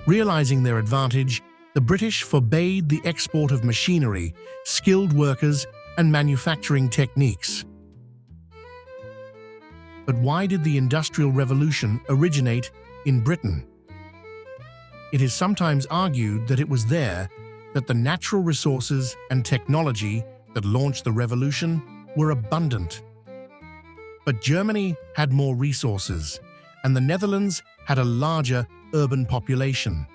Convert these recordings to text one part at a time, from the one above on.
Realizing their advantage, the British forbade the export of machinery, skilled workers, and manufacturing techniques. But why did the Industrial Revolution originate in Britain? It is sometimes argued that it was there that the natural resources and technology that launched the revolution were abundant. But Germany had more resources, and the Netherlands had a larger urban population.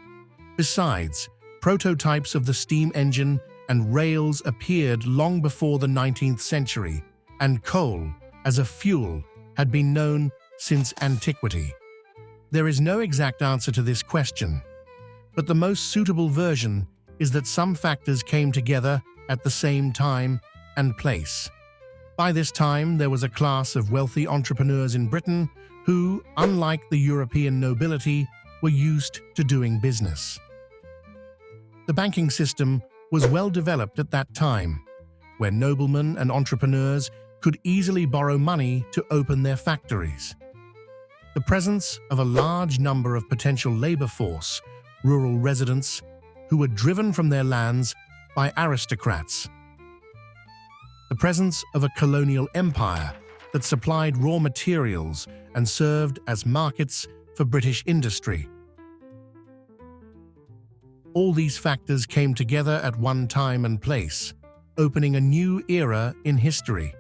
Besides, prototypes of the steam engine and rails appeared long before the 19th century, and coal, as a fuel, had been known since antiquity. There is no exact answer to this question, but the most suitable version is that some factors came together at the same time and place. By this time, there was a class of wealthy entrepreneurs in Britain who, unlike the European nobility, were used to doing business. The banking system was well developed at that time, where noblemen and entrepreneurs could easily borrow money to open their factories. The presence of a large number of potential labor force, rural residents, who were driven from their lands by aristocrats. The presence of a colonial empire that supplied raw materials and served as markets for British industry. All these factors came together at one time and place, opening a new era in history.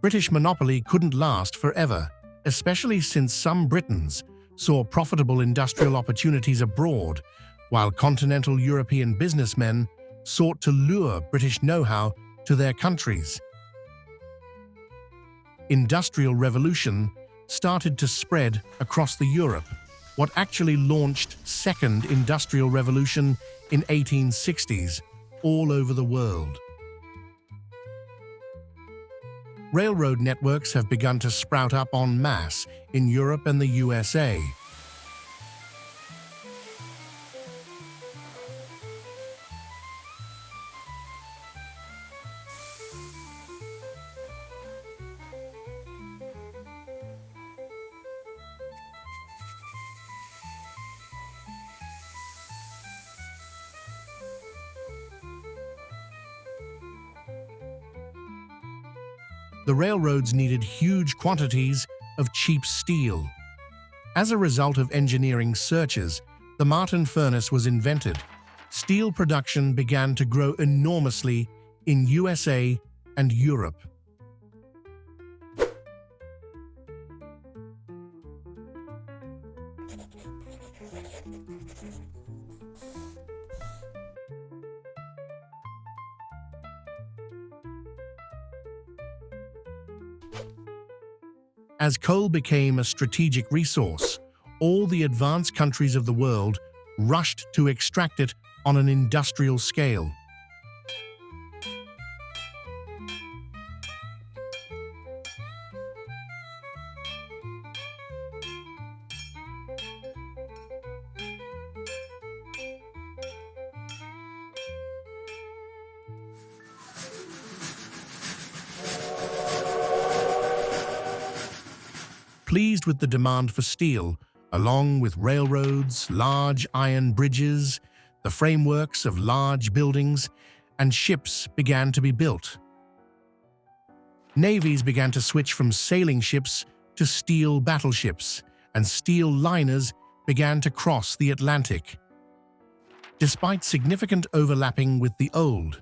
British monopoly couldn't last forever, especially since some Britons saw profitable industrial opportunities abroad, while continental European businessmen sought to lure British know-how to their countries. Industrial revolution started to spread across the Europe, what actually launched Second Industrial Revolution in 1860s all over the world. Railroad networks have begun to sprout up en masse in Europe and the USA. The railroads needed huge quantities of cheap steel. As a result of engineering searches, the Martin furnace was invented. Steel production began to grow enormously in USA and Europe. As coal became a strategic resource, all the advanced countries of the world rushed to extract it on an industrial scale. Pleased with the demand for steel, along with railroads, large iron bridges, the frameworks of large buildings, and ships began to be built. Navies began to switch from sailing ships to steel battleships, and steel liners began to cross the Atlantic. Despite significant overlapping with the old,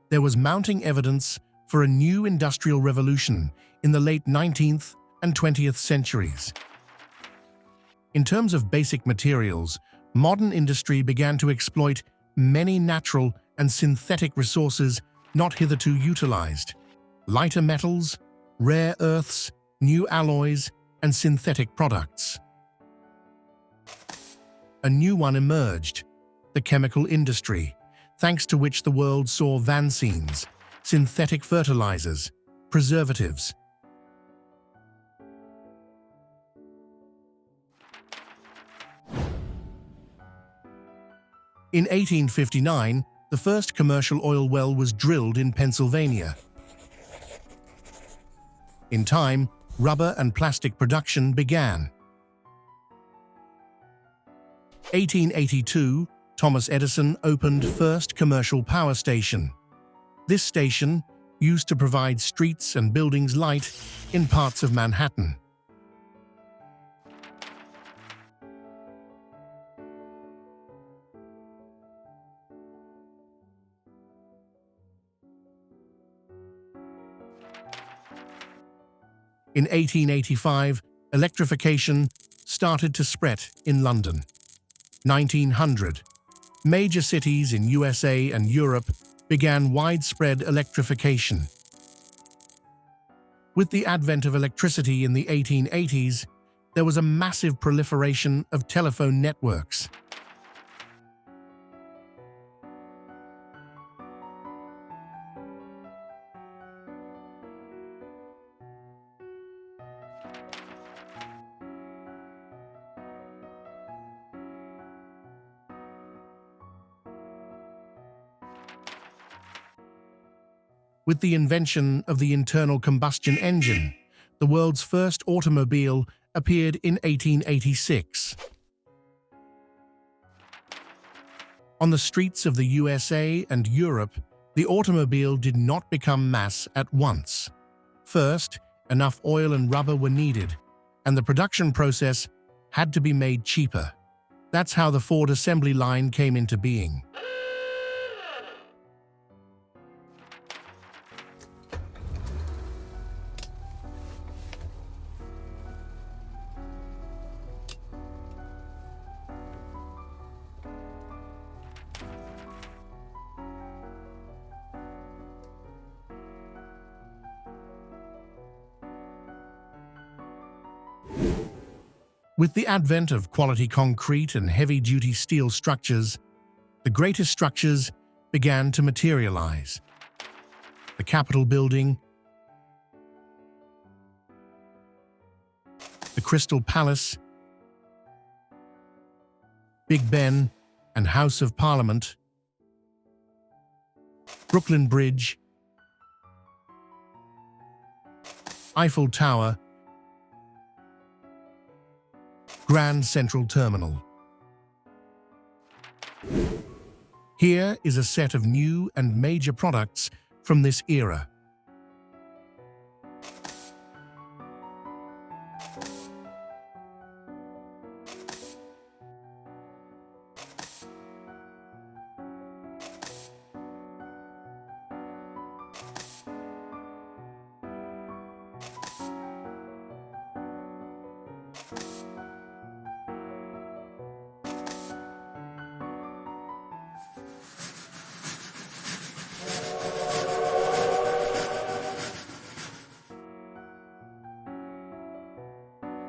there was mounting evidence for a new industrial revolution in the late 19th and 20th centuries. In terms of basic materials, modern industry began to exploit many natural and synthetic resources not hitherto utilized: lighter metals, rare earths, new alloys, and synthetic products. A new one emerged: the chemical industry, thanks to which the world saw vaccines, synthetic fertilizers, preservatives. In 1859, the first commercial oil well was drilled in Pennsylvania. In time, rubber and plastic production began. 1882, Thomas Edison opened first commercial power station. This station used to provide streets and buildings light in parts of Manhattan. In 1885, electrification started to spread in London. 1900, major cities in USA and Europe began widespread electrification. With the advent of electricity in the 1880s, there was a massive proliferation of telephone networks. With the invention of the internal combustion engine, the world's first automobile appeared in 1886. On the streets of the USA and Europe, the automobile did not become mass at once. First, enough oil and rubber were needed, and the production process had to be made cheaper. That's how the Ford assembly line came into being. With the advent of quality concrete and heavy-duty steel structures, the greatest structures began to materialize. The Capitol Building, the Crystal Palace, Big Ben and House of Parliament, Brooklyn Bridge, Eiffel Tower, Grand Central Terminal. Here is a set of new and major products from this era.